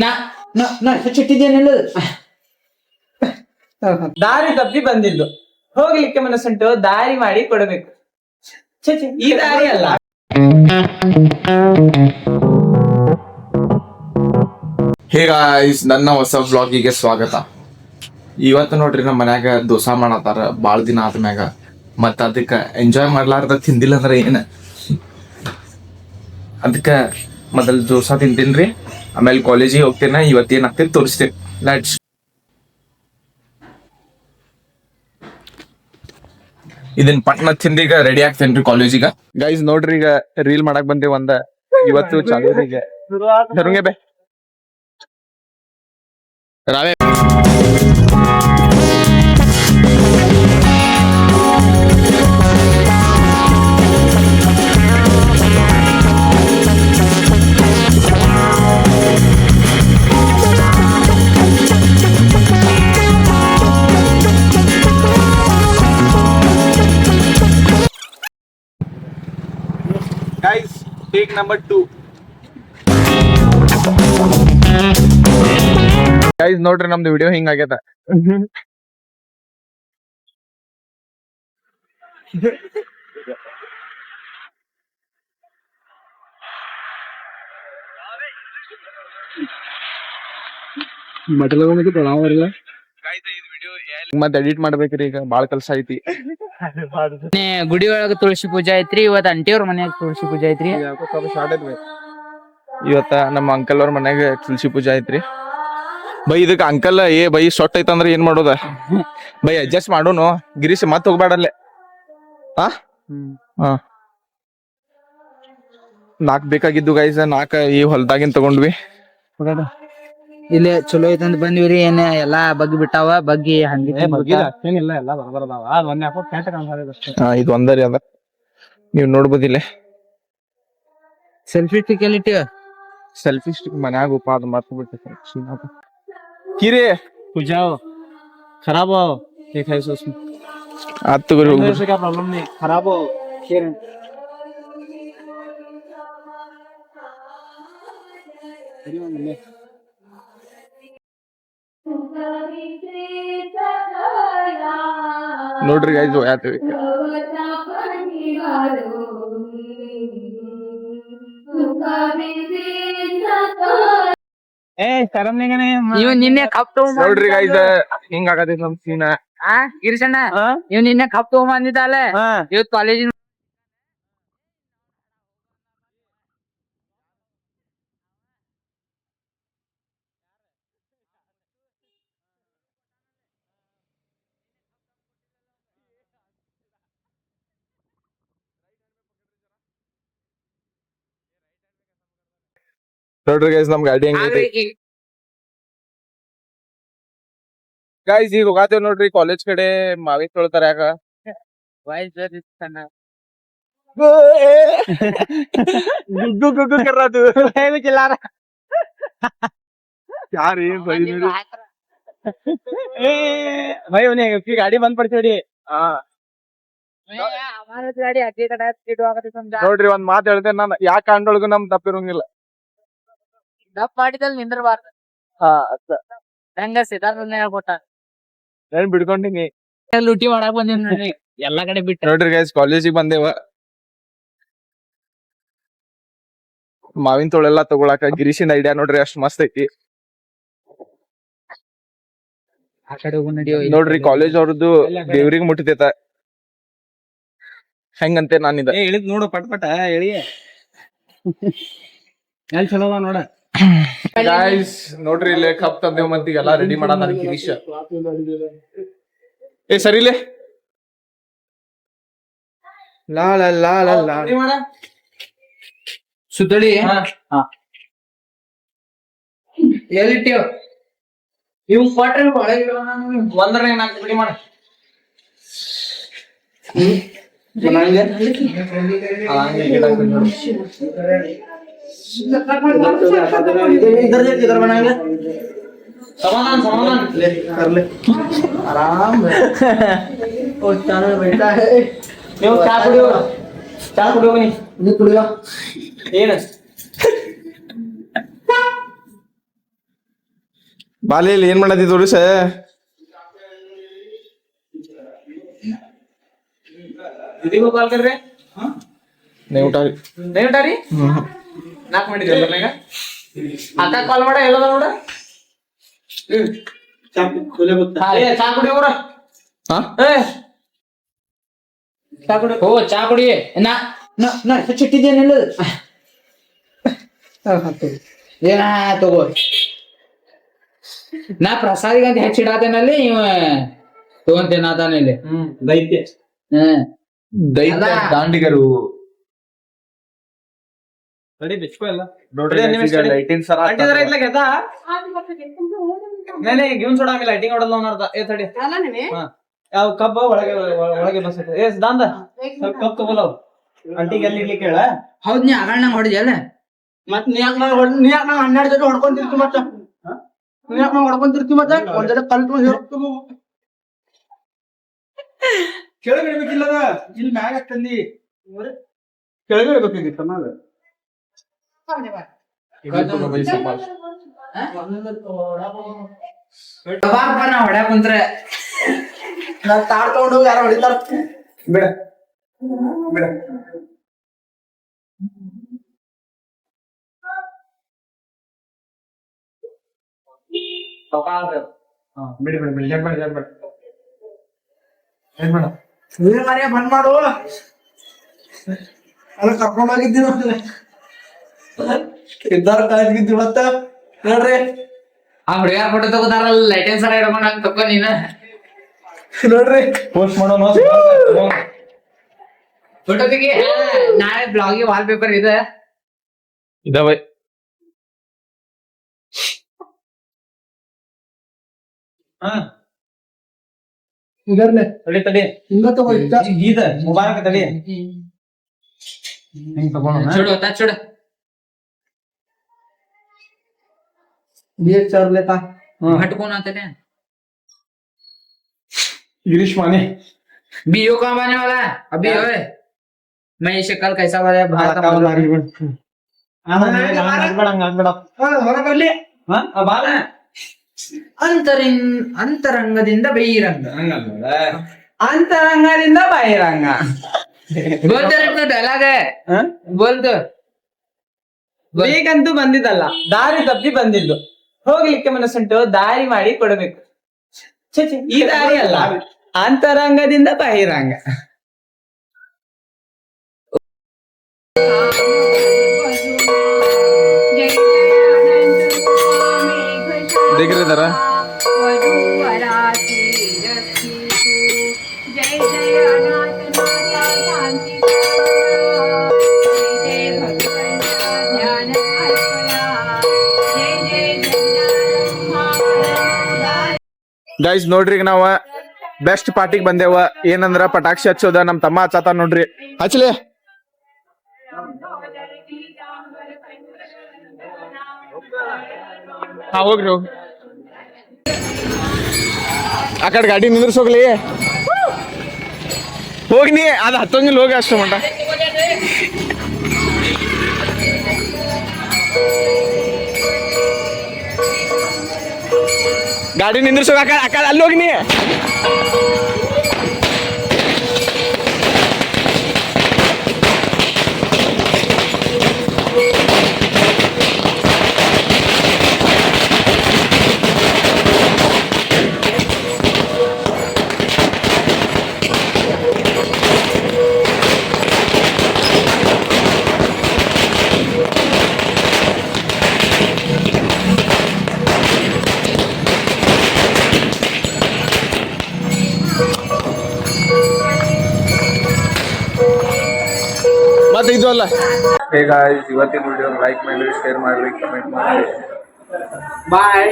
ನಾ ಚಿಟ್ಟಿದ್ದೇನಿಲ್ಲ. ದಾರಿ ತಪ್ಪಿ ಬಂದಿದ್ದು, ಹೋಗ್ಲಿಕ್ಕೆ ಮನಸ್ಸುಂಟು, ದಾರಿ ಮಾಡಿ ಕೊಡಬೇಕು. ಈ ದಾರಿ ಅಲ್ಲ. ಹೇ ಗಾಯ್ಸ್, ನನ್ನ ಹೊಸ ವ್ಲಾಗಿಗೆ ಸ್ವಾಗತ. ಇವತ್ತು ನೋಡ್ರಿ ನಮ್ಮ ಮನ್ಯಾಗ ದೋಸಾ ಮಾಡತ್ತಾರ ಭಾಳ ದಿನ ಆದ್ಮ್ಯಾಗ. ಮತ್ತ ಅದಕ್ಕೆ ಎಂಜಾಯ್ ಮಾಡ್ಲಾರ್ದ ತಿಂದಿಲ್ಲ ಅಂದ್ರೆ ಏನ, ಅದಕ್ಕೆ ಮೊದಲು ದೋಸಾ ತಿಂತೀನ್ರಿ, ಆಮೇಲೆ ಕಾಲೇಜಿಗೆ ಹೋಗ್ತೇನೆ. ಇವತ್ತೇನಾಗ್ತೈತಿ ತೋರಿಸ್ತೇನೆ. ಲೆಟ್ಸ್ ಇದನ್ ಪಟ್ನ ತಿಂದೀಗ ರೆಡಿ ಆಗ್ತೇನ್ರಿ ಕಾಲೇಜಿಗ. ಗೈಸ್ ನೋಡ್ರಿ, ಈಗ ರೀಲ್ ಮಾಡಕ್ ಬಂದೇವ್ ಒಂದ. ಇವತ್ತು ಚಾಲು ಈಗ ಧರುಂಗೆ ಬೇ ರಾವೇ. Guys, take number 2. Guys, ನೋಡ್ರಿ ನಮ್ದು ವಿಡಿಯೋ ಹಿಂಗ ಆಗ್ಯದ. ಮತ್ ಎಡಿಟ್ ಮಾಡ್ಬೇಕ್ರಿ, ಈಗ ಬಾಳ ಕೆಲ್ಸ ಐತಿ. ಗುಡಿ ಒಳಗ ತುಳಸಿ ಪೂಜೆ ಐತ್ರಿ. ಇವತ್ ಅಂಟಿಯವ್ರ ಮನ್ಯಾಗ ತುಳಸಿ ಪೂಜೆ ಐತ್ರಿ. ಇವತ್ತ ನಮ್ಮ ಅಂಕಲ್ ಅವ್ರ ಮನ್ಯಾಗ ತುಳಸಿ ಪೂಜೆ ಐತ್ರಿ. ಬೈ ಇದಕ್ ಅಂಕಲ್ ಬೈ ಸೊಟ್ಟ ಐತಂದ್ರ ಏನ್ ಮಾಡೋದ ಬೈ, ಅಡ್ಜಸ್ಟ್ ಮಾಡೋನು. ಗಿರೀಶ್ ಮತ್ ಹೋಗ್ಬೇಡಲ್ಲೇ. ನಾಕ್ ಬೇಕಾಗಿದ್ದು ಗೈಸ್, ನಾಕ ಈ ಹೊಲ್ದಾಗಿನ್ ತಗೊಂಡ್ವಿ. ಇಲ್ಲಿ ಚಲೋ ಐತಂದ್ ಬಂದಿವ್ರಿ. ಏನ ಎಲ್ಲಾ ಬಗ್ಗಿ ಬಿಟ್ಟಾವ, ಬಗ್ಗಿ ಹಂಗೆ ಇದು ಒಂದರಿ ಅದ, ನೀವ್ ನೋಡ್ಬೋದಿಲ್ಲ. ಸೆಲ್ಫಿ ಸ್ಟಿಕ್ ಎಲ್ಲಿಟ್ಟ? ಸೆಲ್ಫಿ ಸ್ಟಿಕ್ ಮನ್ಯಾಗ ಉಪಾದ ಮರ್ತ ಬಿಟ್ಟೆ. ಕಿರಿ पूजा खराब हो, ठीक है उसमें आत तो करो, क्या प्रॉब्लम नहीं, खराब हो फिर ನೋಡ್ರಿ ಗೈಸ್ ಹೋಯಾತೇವಿ. ಇವ್ ನಿನ್ನೆ ಕಪ್ ನೋಡ್ರಿ ಗೈಸ್ ಹಿಂಗ ಆಗತೈತಿ ನಮ್ ಸೀನ. ಗಿರಿಶಣ್ಣ, ಇವ್ ನಿನ್ನೆ ಕಪ್ ತಗೊಂಬಂದಿದ್ದಲ್ಲ, ಇವತ್ ಕಾಲೇಜಿನ ನೋಡ್ರಿ ಗೈಸ್ ನಮ್ ಗಾಡಿ ಹೆಂಗೈತಿ. ಗೈಸ್ ಈಗ ಹೋಗಾತೇವ್ ನೋಡ್ರಿ ಕಾಲೇಜ್ ಕಡೆ. ಮಾವಿ ತೊಳ್ತಾರ ಯಾಕ ಗುಗ್ಗು ಗುಗ್ಗು ಕರ್ರಾತು ಯಾರೀ ಬೈ भाई उन्हें उसकी गाड़ी बंद पड़ती है। ನೋಡ್ರಿ ಒಂದ್ ಮಾತ್ ಹೇಳ್ತೇನೆ ನಾನು, ಯಾಕ ಕಾಂಡೊಳಗು ನಮ್ ತಪ್ಪಿರಂಗಿಲ್ಲ. ದಪ್ಪ ಮಾಡಿದಲ್ಲಿ ನಿಂದ್ರಬಾರ್ದು. ಹೆಂಗ ಸಿದ್ಧಾರ್ಥ ಹೇಳ್ಕೊಟ್ಟ, ಏನ್ ಬಿಡ್ಕೊಂಡಿನಿ ಲೂಟಿ ಮಾಡಕ್ ಬಂದಿನ್ ನೋಡ್ರಿ, ಎಲ್ಲಾ ಕಡೆ ಬಿಟ್ಟು. ನೋಡ್ರಿ ಗೈಸ್ ಕಾಲೇಜಿಗೆ ಬಂದೇವ. ಮಾವಿನ ತೊಳೆಲ್ಲಾ ತಗೊಳಕ ಗಿರೀಶಿನ ಐಡಿಯಾ ನೋಡ್ರಿ, ಅಷ್ಟ್ ಮಸ್ತ್ ಐತಿ. ಆ ಕಡೆ ಹೋಗು ನಡಿಯೋ. ನೋಡ್ರಿ ಕಾಲೇಜ್ ಅವ್ರದ್ದು ದೇವ್ರಿಗೆ ಮುಟ್ಟಿತೈತ. ಹೆಂಗಂತೆ ನಾನಿದ ಇಳಿದ್ ನೋಡು, ಪಟ್ ಪಟ ಎಳಿ ಎಲ್ ಚಲೋ ನೋಡ. ಗೈಸ್ ನೋಡ್ರಿ ಇಲ್ಲೇ ಕಪ್ ತಂದೇವ್, ಮಂತ್ ಎಲ್ಲಾ ರೆಡಿ ಮಾಡಾನ ಗಿರೀಶ. ಏ ಸರಿಲೇ ಲಾ ಲಾ ಲಾ ಲಾ ಲಾ ಸುತ್ತಳಿ ಎಲ್ಲಿಟ್ಟೇವ್ ಇವ್ ಕೊಟ್ರೆ ಒಳಗೆ ಒಂದರ ಏನಾಗ್ತದೆ ಬಿಡಿ ಮಾಡ. इधर बनाएंगे, समाधान समाधान ले कर ले आराम ओ चार बैठा है। ನೀವು ಚಾ ಕುಡಿಯೋ ನೀ ಕುಡಿಯೋ ಏನು ಬಾಲಿ ಇಲ್ಲಿ ಏನ್ ಮಾಡತ್ತಿ ತೋರಿಸ ಇದೀಗೂ ಕಾಲ್ ಕರ್ರಿ ನೀವು ಊಟ ನೀವು ಊಟ ರೀ 4 ಮಾಡಿದ್ರಿ ನನಗ ಅಕ್ಕ ಕಾಲ್ ಮಾಡ ಎಲ್ಲದ ನೋಡ ಚಾ ಕುಡಿ ಅವ್ರ ಹಾ ಚಾ ಕುಡಿ ಓ ಚಾ ಕುಡಿ ನಾ ಹೆಚ್ಚಿಟ್ಟಿದ್ದೇನಿಲ್ಲ ಏನ ತಗೋ ನಾ ಪ್ರಸಾದಿಗಂತ ಹೆಚ್ಚಿಡಾತೇನಲ್ಲಿ ಇವ ತಗೊಂತೇನಾತಾನ ಇಲ್ಲಿ ದೈತ್ಯ ದೈತ್ಯ ದಾಂಡಿಗರು ತಡಿ ಬಿಚ್ಕೋ ಎಲ್ಲ ನೋಡ್ರಿ ಲೈಟಿಂಗ್ ಸರ ಅಂಟಿದ್ರ ಇಟ್ಲ ಗೆದ್ದ ನೇನೆ ಗಿವ್ನ್ ಸೋಡ ಆಮೇಲೆ ಲೈಟಿಂಗ್ ಹೊಡಲ್ಲ ಅನ್ನೋರ್ದ ಏ ತಡಿ ಯಾವ ಕಬ್ಬ ಒಳಗೆ ಬಸೈತೆ ಏ ದಾಂದ ಸ್ವಲ್ಪ ಕಪ್ ತಗೋಲವ್ ಅಂಟಿಗೆ ಎಲ್ಲಿ ಇಡ್ಲಿಕ್ಕೆ ಹೇಳ ಹೌದ್ ನೀ ಆಗಳ ನಂಗೆ ಹೊಡಿದ್ಯಲ್ಲ ಮತ್ ನೀ ಯಾಕೆ ನಂಗೆ 12 ಜೊತೆ ಹೊಡ್ಕೊಂತಿರ್ತಿ ಮತ್ತ ನೀ ಯಾಕೆ ನಂಗೆ ಹೊಡ್ಕೊಂತಿರ್ತಿ ಮತ್ತೆ ಒಂದ್ ಜೊತೆ ಕಲ್ತು ಹೇಳ್ತು ಕೆಳಗೆ ಇಡ್ಬೇಕಿಲ್ಲದ ಇಲ್ಲಿ ಮ್ಯಾಗ ತಂದಿ ಕೆಳಗೆ ಇಡ್ಬೇಕಿತ್ತು ನಾವೇ ನಾ ಹೊಡ್ಯಾಕ ಕುಂತ್ರೆ ನಾನ್ ತಾಡ್ ತಗೊಂಡು ಯಾರು ಹೊಡಿತಾರ ಬಿಡ ಬಿಡ ಬಿಡಿ ಬಿಡಿ ಬಿಡಿ ಜಡ್ ಬೇಡ ಏನ್ ಬೇಡ ನೀನ್ ಮರ್ಯ ಬಂದ್ ಮಾಡು ಅಲ್ಲ ಕರ್ಕೊಂಡ್ ಹೋಗಿದ್ದೀನಿ ಇದ್ದಾರ ಕಾಲೇಜ್ಗಿದ್ದು ಇವತ್ತ ನೋಡ್ರಿ ಆ ಹುಡುಗಾರ ಫೋಟೋ ತಗೋತಾರಲ್ಲ ಲೈಟಿಂಗ್ ಸರ ಇಡ್ಕೊಂಡ್ ಹಂಗ ತಗೋ ನೀನ ನೋಡ್ರಿ ಪೋಸ್ಟ್ ಮಾಡೋಣ ಫೋಟೋ ತೆಗಿ ನಾಳೆ ಬ್ಲಾಗಿಗೆ ವಾಲ್ ಪೇಪರ್ ಇದೆ ಇದಾವೆ ಹಾ ಇದರ್ಲೆ ತಡಿ ತಡಿ ಹಿಂಗ ತಗೋ ಗೀದ ಮುಬಾರಕ ತಡಿ ಹಿಂಗ್ ತಗೋಣ ಚುಡು ಚುಡು बीएड चढ़ लेता हट कौन आते थे गिरीश माने बीओ कहाँ आने वाला है अभी ओए मैं ये शक्ल कैसा वाला है भारत का ಅಂತರಂಗದಿಂದ ಬಹಿರಂಗ ಅಂತರಂಗದಿಂದ ಬಹಿರಂಗ ಬೋಲ್ತಾರೆ ಡೈಲಾಗ್ ಬೋಲ್ತು ಬೇಗಂತೂ ಬಂದಿದ್ದಲ್ಲ ದಾರಿ ತಪ್ಪಿ ಬಂದಿದ್ದು ಹೋಗ್ಲಿಕ್ಕೆ ಮನಸ್ಸುಂಟು ದಾರಿ ಮಾಡಿ ಕೊಡಬೇಕು ಈ ದಾರಿ ಅಲ್ಲ ಅಂತರಂಗದಿಂದ ಬಹಿರಂಗ ದೇಗ್ರಿದಾರ ಗೈಸ್ ನೋಡ್ರಿ ಈಗ ನಾವ ಬೆಸ್ಟ್ ಪಾರ್ಟಿಗೆ ಬಂದೇವ ಏನಂದ್ರ ಪಟಾಕ್ಷಿ ಹಚ್ಚೋದ ನಮ್ ತಮ್ಮ ಹಚ್ಚತ ನೋಡ್ರಿ ಹಚ್ಲಿ ಹಾ ಹೋಗ್ರಿ ಹೋಗ್ರಿ ಆ ಕಡೆ ಗಾಡಿ ನಿಂದ್ರಿಸೋಗ್ಲಿ ಹೋಗ್ನಿ ಅದ್ ಹತ್ತೊಂಗಿಲ್ ಹೋಗಿ ಅಷ್ಟು ಮಟ ಗಾಡಿ ನಿಂದ್ರಿಸೋಗ ಆ ಕಡೆ ಅಲ್ಲಿ ಹೋಗ್ನಿ ಮತ್ತೆ ಇದು ಅಲ್ಲ ಈಗ ಇವತ್ತಿನ ವಿಡಿಯೋ ಲೈಕ್ ಮಾಡಿ ಶೇರ್ ಮಾಡ್ರಿ ಕಮೆಂಟ್ ಮಾಡಿ ಬಾಯ್